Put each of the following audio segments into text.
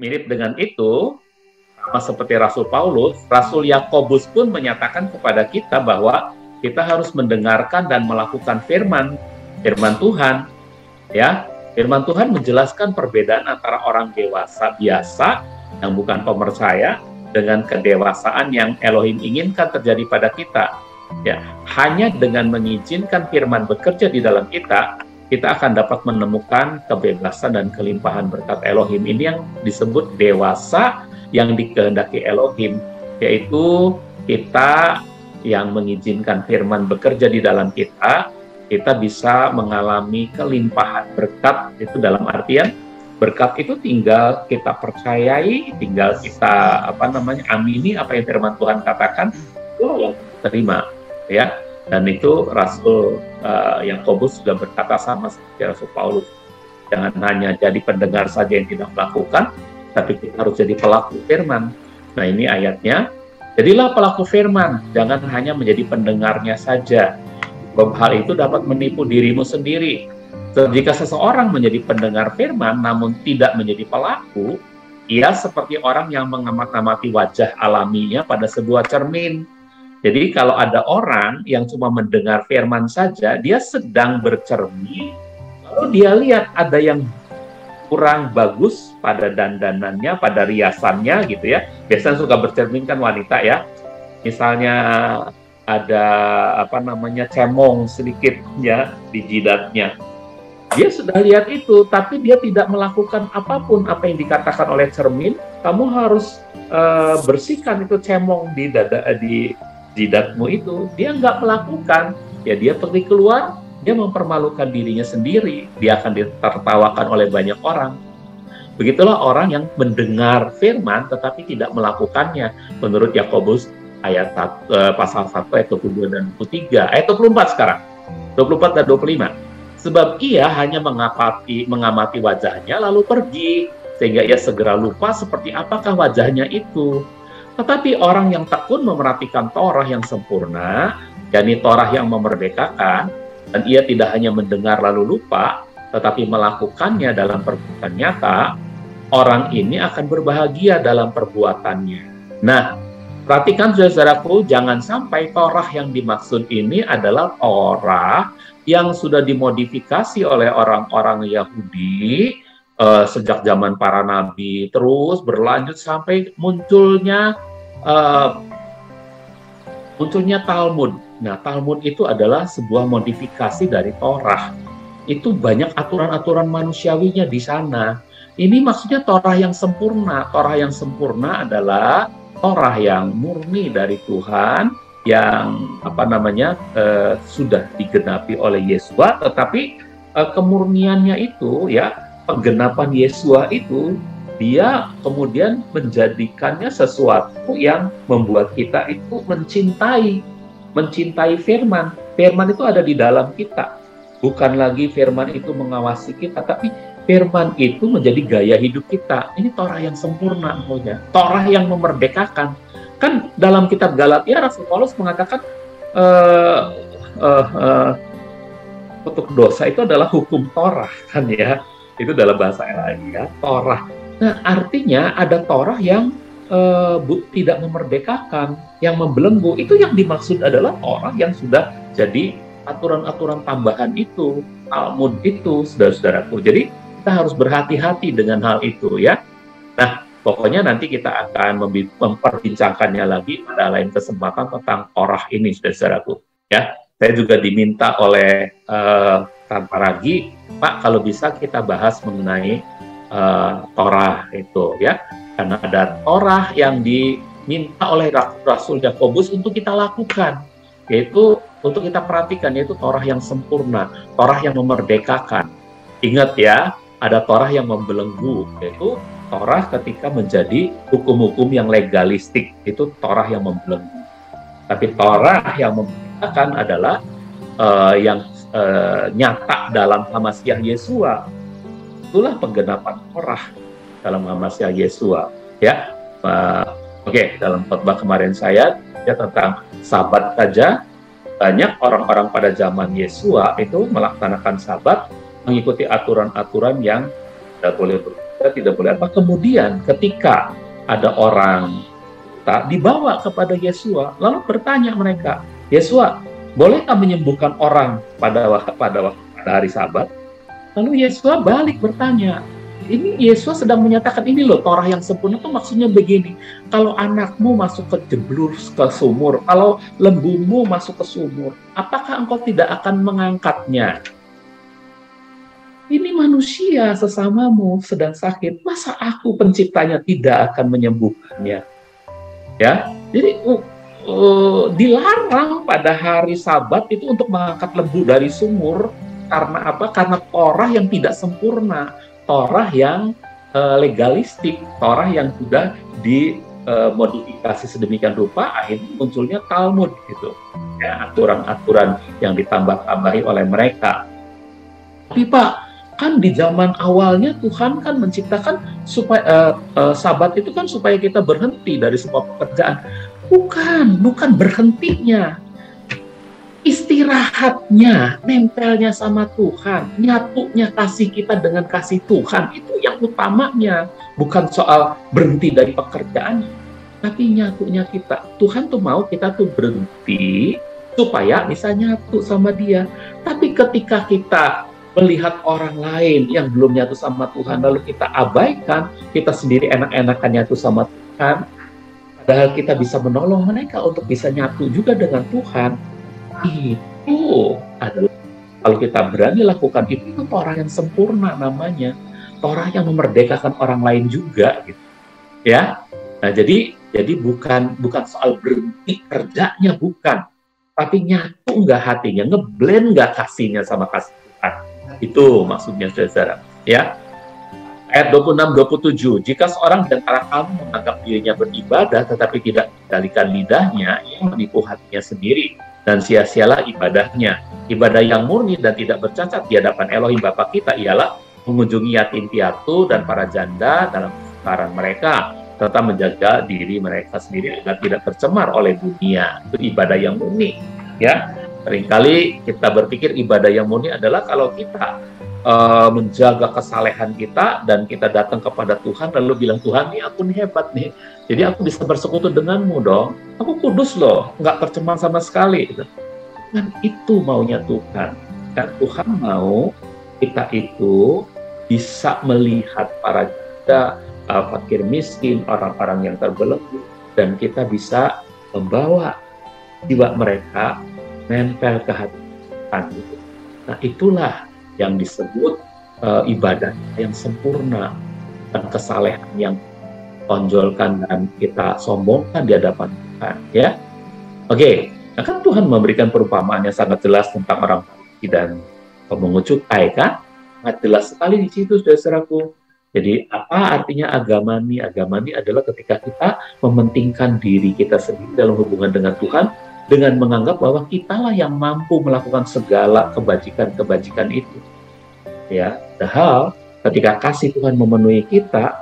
Mirip dengan itu, sama seperti Rasul Paulus, Rasul Yakobus pun menyatakan kepada kita bahwa kita harus mendengarkan dan melakukan firman Tuhan, ya. Firman Tuhan menjelaskan perbedaan antara orang dewasa biasa yang bukan pemercaya dengan kedewasaan yang Elohim inginkan terjadi pada kita. Ya, hanya dengan mengizinkan firman bekerja di dalam kita, kita akan dapat menemukan kebebasan dan kelimpahan berkat Elohim. Ini yang disebut dewasa yang dikehendaki Elohim, yaitu kita yang mengizinkan firman bekerja di dalam kita, kita bisa mengalami kelimpahan berkat. Itu dalam artian berkat itu tinggal kita percayai, tinggal kita amini apa yang firman Tuhan katakan, itu yang terima, ya. Dan itu Rasul Yakobus juga berkata sama seperti Rasul Paulus, jangan hanya jadi pendengar saja yang tidak melakukan, tapi kita harus jadi pelaku firman. Nah, ini ayatnya, jadilah pelaku firman, jangan hanya menjadi pendengarnya saja. Sebab hal itu dapat menipu dirimu sendiri. Jika seseorang menjadi pendengar firman namun tidak menjadi pelaku, ia seperti orang yang mengamati wajah alaminya pada sebuah cermin. Jadi kalau ada orang yang cuma mendengar firman saja, dia sedang bercermin, lalu dia lihat ada yang kurang bagus pada dandanannya, pada riasannya gitu ya. Biasanya suka bercermin kan wanita ya. Misalnya ada cemong sedikit ya di jidatnya. Dia sudah lihat itu, tapi dia tidak melakukan apapun apa yang dikatakan oleh cermin. Kamu harus bersihkan itu cemong di jidatmu itu. Dia nggak melakukan. Ya dia pergi keluar, dia mempermalukan dirinya sendiri. Dia akan ditertawakan oleh banyak orang. Begitulah orang yang mendengar firman tetapi tidak melakukannya. Menurut Yakobus ayat pasal 1 ayat 22 dan 23, ayat 24 sekarang, 24 dan 25. Sebab ia hanya mengamati wajahnya lalu pergi, sehingga ia segera lupa seperti apakah wajahnya itu. Tetapi orang yang tekun memerhatikan Torah yang sempurna, yakni Torah yang memerdekakan, dan ia tidak hanya mendengar lalu lupa, tetapi melakukannya dalam perbuatan nyata, orang ini akan berbahagia dalam perbuatannya. Nah, perhatikan saudaraku, jangan sampai Torah yang dimaksud ini adalah Torah yang sudah dimodifikasi oleh orang-orang Yahudi sejak zaman para nabi, terus berlanjut sampai munculnya Talmud. Nah, Talmud itu adalah sebuah modifikasi dari Torah. Itu banyak aturan-aturan manusiawinya di sana. Ini maksudnya Torah yang sempurna. Torah yang sempurna adalah Torah yang murni dari Tuhan, yang sudah digenapi oleh Yesua, tetapi kemurniannya itu ya, penggenapan Yesua itu dia kemudian menjadikannya sesuatu yang membuat kita itu mencintai firman. Firman itu ada di dalam kita. Bukan lagi firman itu mengawasi kita, tapi firman itu menjadi gaya hidup kita. Ini Torah yang sempurna, Torah yang memerdekakan. Kan dalam kitab Galatia, Rasul Paulus mengatakan untuk dosa itu adalah hukum Torah, kan ya. Itu dalam bahasa lain ya, Torah. Nah, artinya ada Torah yang tidak memerdekakan, yang membelenggu. Itu yang dimaksud adalah Torah yang sudah jadi aturan-aturan tambahan itu, Talmud itu, saudara-saudaraku. Jadi kita harus berhati-hati dengan hal itu ya. Nah, pokoknya nanti kita akan memperbincangkannya lagi pada lain kesempatan tentang Torah ini, saudara-saudaraku. Ya, saya juga diminta oleh tanpa ragi, Pak, kalau bisa kita bahas mengenai Torah itu ya, karena ada Torah yang diminta oleh Rasul Yakobus untuk kita lakukan, yaitu untuk kita perhatikan, yaitu Torah yang sempurna, Torah yang memerdekakan. Ingat ya, ada Torah yang membelenggu, yaitu Torah ketika menjadi hukum-hukum yang legalistik, itu Torah yang membelenggu. Tapi Torah yang memerdekakan adalah yang nyata dalam Hamasiah Yesua. Itulah penggenapan Torah dalam Hamasiah Yesua ya. Oke, dalam khotbah kemarin saya ya tentang Sabat saja, banyak orang-orang pada zaman Yesua itu melaksanakan Sabat mengikuti aturan-aturan yang tidak boleh berbuat kita tidak boleh apa. Kemudian ketika ada orang tak dibawa kepada Yesua, lalu bertanya mereka, Yesua, bolehkah menyembuhkan orang pada hari Sabat? Lalu Yesua balik bertanya, ini Yesus sedang menyatakan ini loh, Torah yang sempurna itu maksudnya begini. Kalau anakmu masuk ke jeblur ke sumur, kalau lembumu masuk ke sumur, apakah engkau tidak akan mengangkatnya? Ini manusia sesamamu sedang sakit, masa aku penciptanya tidak akan menyembuhkannya? Ya, jadi dilarang pada hari Sabat itu untuk mengangkat lembu dari sumur. Karena apa? Karena Torah yang tidak sempurna, Torah yang legalistik, Torah yang sudah dimodifikasi sedemikian rupa, akhirnya munculnya Talmud gitu. Ya, aturan-aturan yang ditambah-tambahi oleh mereka. Tapi Pak, kan di zaman awalnya Tuhan kan menciptakan supaya Sabat itu kan supaya kita berhenti dari semua pekerjaan. Bukan berhentinya. Istirahatnya, nempelnya sama Tuhan, nyatunya kasih kita dengan kasih Tuhan, itu yang utamanya. Bukan soal berhenti dari pekerjaan, tapi nyatunya kita. Tuhan tuh mau kita tuh berhenti, supaya bisa nyatu sama Dia. Tapi ketika kita melihat orang lain yang belum nyatu sama Tuhan, lalu kita abaikan, kita sendiri enak-enakan nyatu sama Tuhan, padahal kita bisa menolong mereka untuk bisa nyatu juga dengan Tuhan. Itu adalah, kalau kita berani lakukan itu Torah yang sempurna namanya, Torah yang memerdekakan orang lain juga gitu. Ya. Nah, jadi bukan soal berhenti kerjanya, bukan, tapi nyatu nggak hatinya, ngeblend nggak kasihnya sama kasih Tuhan. Itu maksudnya, saudara. Ya. Ayat 26-27, jika seorang di antara kamu menganggap dirinya beribadah tetapi tidak mengendalikan lidahnya, ia menipu hatinya sendiri, dan sia-sialah ibadahnya. Ibadah yang murni dan tidak bercacat di hadapan Elohim Bapa kita ialah mengunjungi yatim piatu dan para janda dalam kesukaran mereka, serta menjaga diri mereka sendiri agar tidak tercemar oleh dunia. Itu ibadah yang murni. Ya, seringkali kita berpikir ibadah yang murni adalah kalau kita menjaga kesalehan kita dan kita datang kepada Tuhan lalu bilang, Tuhan, nih aku nih hebat nih, jadi aku bisa bersekutu denganmu dong, aku kudus loh, nggak tercemar sama sekali. Dan itu maunya Tuhan. Dan Tuhan mau kita itu bisa melihat para janda, fakir miskin, orang-orang yang terbelenggu, dan kita bisa membawa jiwa mereka nempel ke hati Tuhan. Nah, itulah yang disebut ibadah yang sempurna dan kesalehan yang tonjolkan dan kita sombongkan di hadapan Tuhan, ya. Oke, nah kan Tuhan memberikan perumpamaan yang sangat jelas tentang orang Farisi dan pemungut cukai, kan? Sangat jelas sekali di situ, saudaraku. Jadi apa artinya agama ini? Agama ini adalah ketika kita mementingkan diri kita sendiri dalam hubungan dengan Tuhan, dengan menganggap bahwa kitalah yang mampu melakukan segala kebajikan-kebajikan itu. Ya, padahal ketika kasih Tuhan memenuhi kita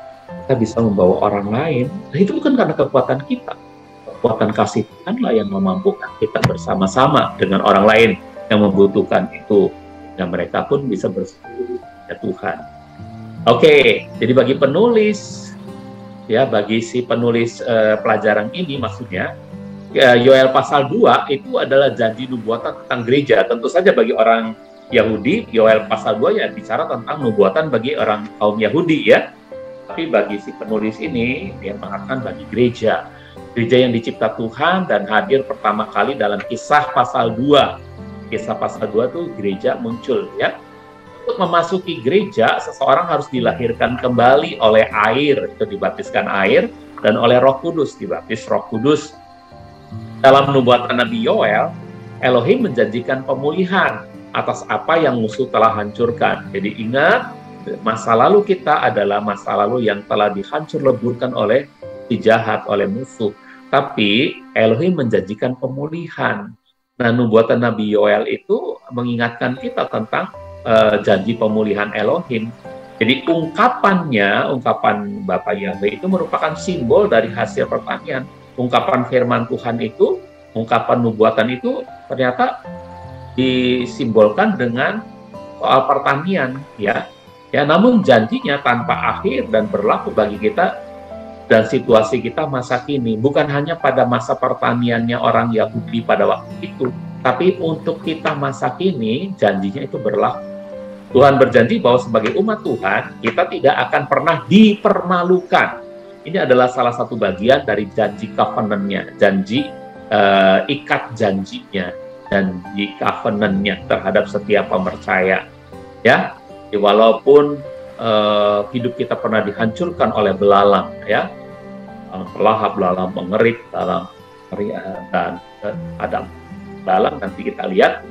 bisa membawa orang lain. Nah, itu bukan karena kekuatan kita. Kekuatan kasih Tuhanlah yang memampukan kita bersama-sama dengan orang lain yang membutuhkan itu. Dan mereka pun bisa bersekutu dengan Tuhan. Oke, jadi bagi penulis, ya bagi si penulis pelajaran ini maksudnya, Yoel pasal 2 itu adalah janji nubuatan tentang gereja. Tentu saja bagi orang Yahudi, Yoel pasal 2 ya bicara tentang nubuatan bagi orang kaum Yahudi, ya. Tapi bagi si penulis ini, dia mengatakan bagi gereja. Gereja yang dicipta Tuhan dan hadir pertama kali dalam Kisah pasal 2. Kisah pasal 2 itu gereja muncul, ya. Untuk memasuki gereja, seseorang harus dilahirkan kembali oleh air, itu dibaptiskan air, dan oleh Roh Kudus, dibaptis Roh Kudus. Dalam nubuatan Nabi Yoel, Elohim menjanjikan pemulihan atas apa yang musuh telah hancurkan. Jadi ingat, masa lalu kita adalah masa lalu yang telah dihancur leburkan oleh si jahat, oleh musuh. Tapi Elohim menjanjikan pemulihan. Nah, nubuatan Nabi Yoel itu mengingatkan kita tentang janji pemulihan Elohim. Jadi ungkapan Bapa Yahweh itu merupakan simbol dari hasil pertanian. Ungkapan firman Tuhan itu, ungkapan nubuatan itu ternyata disimbolkan dengan soal pertanian, ya. Ya, namun janjinya tanpa akhir dan berlaku bagi kita dan situasi kita masa kini. Bukan hanya pada masa pertaniannya orang Yahudi pada waktu itu, tapi untuk kita masa kini, janjinya itu berlaku. Tuhan berjanji bahwa sebagai umat Tuhan, kita tidak akan pernah dipermalukan. Ini adalah salah satu bagian dari janji covenant-nya, janji ikat janjinya, janji covenant-nya terhadap setiap pemercaya. Ya, walaupun hidup kita pernah dihancurkan oleh belalang, ya, pelahap, belalang pengerik, belalang dan ada belalang. Nanti kita lihat,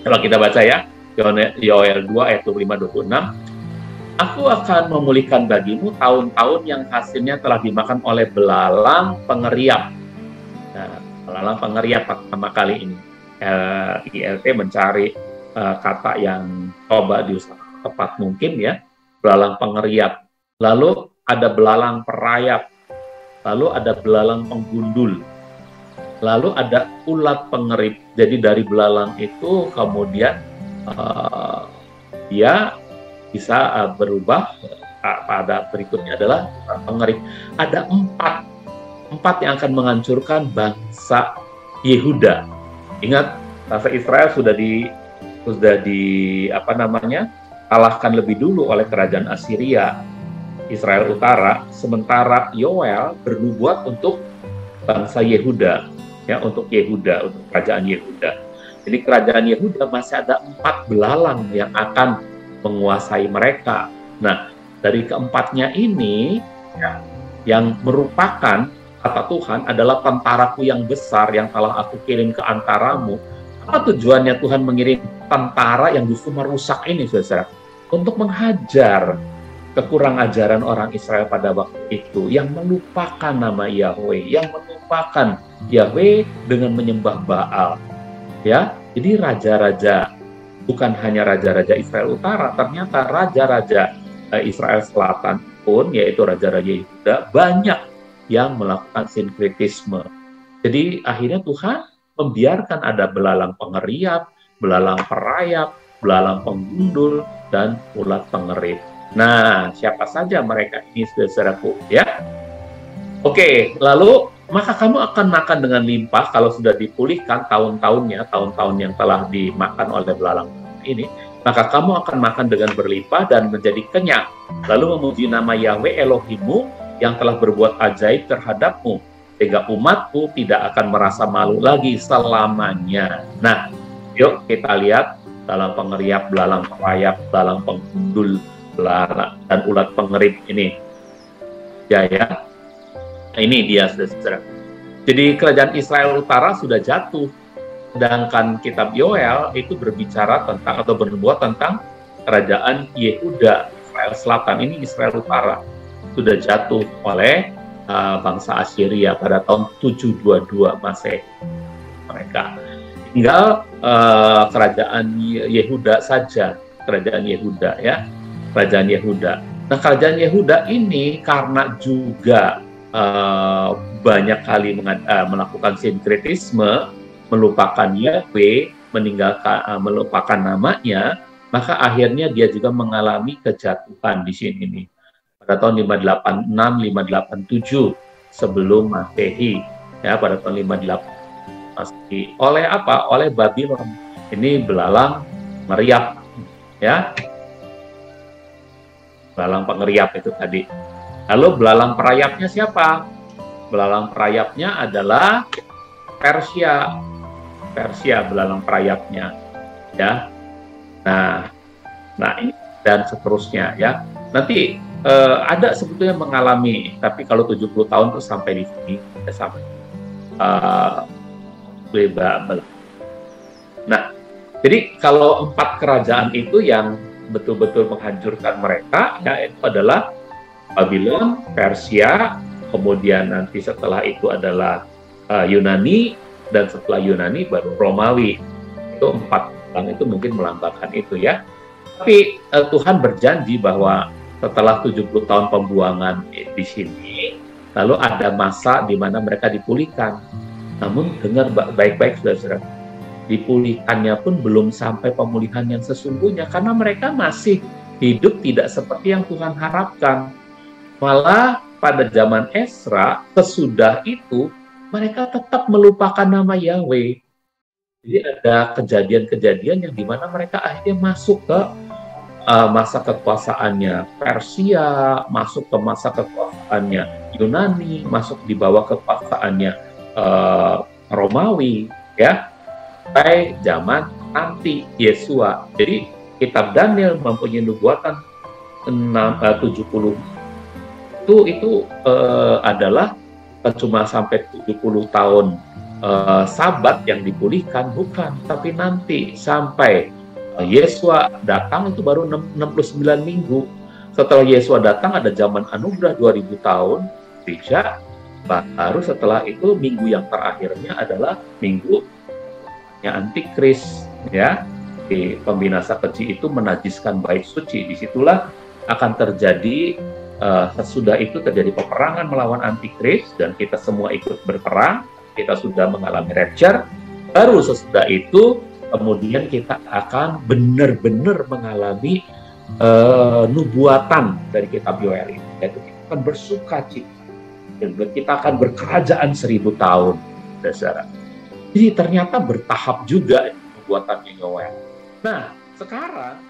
kalau kita baca ya, Yoel 2 ayat 25-26, aku akan memulihkan bagimu tahun-tahun yang hasilnya telah dimakan oleh belalang pengeriap. Nah, belalang pengeriap pertama kali ini. ILT mencari kata yang coba diusahakan tepat mungkin ya, belalang pengeriap. Lalu ada belalang perayap. Lalu ada belalang penggundul. Lalu ada ulat pengerip. Jadi dari belalang itu kemudian dia bisa berubah pada berikutnya adalah pengerip. Ada empat yang akan menghancurkan bangsa Yehuda. Ingat, bangsa Israel sudah kalahkan lebih dulu oleh kerajaan Assyria, Israel Utara, sementara Yoel bernubuat untuk bangsa Yehuda, ya, untuk Yehuda, untuk kerajaan Yehuda. Jadi kerajaan Yehuda masih ada 4 belalang yang akan menguasai mereka. Nah, dari keempatnya ini, ya, yang merupakan kata Tuhan adalah tentaraku yang besar yang telah aku kirim ke antaramu. Apa tujuannya Tuhan mengirim tentara yang justru merusak ini, saudara? Untuk menghajar kekurang ajaran orang Israel pada waktu itu, yang melupakan nama Yahweh, yang melupakan Yahweh dengan menyembah Baal. Ya, jadi raja-raja, bukan hanya raja-raja Israel Utara, ternyata raja-raja Israel Selatan pun, yaitu raja-raja Yehuda, banyak yang melakukan sinkretisme. Jadi akhirnya Tuhan membiarkan ada belalang pengeriap, belalang perayap, belalang penggundul, dan ulat pengerip. Nah, siapa saja mereka ini, saudaraku, ya? Oke, lalu maka kamu akan makan dengan limpah kalau sudah dipulihkan tahun-tahunnya, tahun-tahun yang telah dimakan oleh belalang ini, maka kamu akan makan dengan berlimpah dan menjadi kenyang. Lalu memuji nama Yahweh Elohimmu yang telah berbuat ajaib terhadapmu, sehingga umatku tidak akan merasa malu lagi selamanya. Nah, yuk kita lihat belalang pengeriap, belalang perayap, belalang penggundul, belalang dan ulat pengerip ini. Ya. Ini dia, saudara. Jadi kerajaan Israel Utara sudah jatuh, sedangkan kitab Yoel itu berbicara tentang atau bernubuat tentang kerajaan Yehuda, Israel Selatan. Ini Israel Utara sudah jatuh oleh bangsa Assyria pada tahun 722 Masehi mereka. Tinggal kerajaan Yehuda saja, kerajaan Yehuda, ya, kerajaan Yehuda. Nah, kerajaan Yehuda ini karena juga banyak kali melakukan sinkretisme, melupakan Yahweh, melupakan namanya, maka akhirnya dia juga mengalami kejatuhan di sini nih. Pada tahun 586, 587 sebelum Masehi, ya, pada tahun 58 Masehi. Oleh apa? Oleh Babylon. Ini belalang meriap, ya, belalang pengeriap itu tadi. Lalu belalang perayapnya siapa? Belalang perayapnya adalah Persia. Persia belalang perayapnya, ya. Nah ini dan seterusnya, ya. Nanti ada sebetulnya mengalami, tapi kalau 70 tahun itu sampai di sini, sampai Babel. Nah, jadi kalau 4 kerajaan itu yang betul-betul menghancurkan mereka, ya, itu adalah Babylon, Persia, kemudian nanti setelah itu adalah Yunani, dan setelah Yunani baru Romawi. Itu 4 orang itu mungkin melambangkan itu, ya. Tapi Tuhan berjanji bahwa setelah 70 tahun pembuangan di sini, lalu ada masa di mana mereka dipulihkan. Namun dengar baik-baik, saudara, dipulihkannya pun belum sampai pemulihan yang sesungguhnya, karena mereka masih hidup tidak seperti yang Tuhan harapkan. Malah pada zaman Esra, sesudah itu, mereka tetap melupakan nama Yahweh. Jadi ada kejadian-kejadian yang dimana mereka akhirnya masuk ke masa kekuasaannya Persia, masuk ke masa kekuasaannya Yunani, masuk di bawah kekuasaannya Romawi, ya, sampai zaman nanti Yesua. Jadi kitab Daniel mempunyai nubuatan 70 itu adalah cuma sampai 70 tahun Sabat yang dipulihkan, bukan, tapi nanti sampai Yesua datang itu baru 69 minggu. Setelah Yesua datang ada zaman anugerah 2000 tahun, bisa. Baru setelah itu minggu yang terakhirnya adalah minggu Antikris, ya. Di pembinasa keji itu menajiskan bait suci. Disitulah akan terjadi sesudah itu terjadi peperangan melawan Antikris dan kita semua ikut berperang. Kita sudah mengalami rapture. Baru sesudah itu kemudian kita akan benar-benar mengalami nubuatan dari kitab Yoel ini. Yaitu kita akan bersuka cita. Dan kita akan berkerajaan 1000 tahun. Saudara. Jadi ternyata bertahap juga nubuatannya Yoel. Nah, sekarang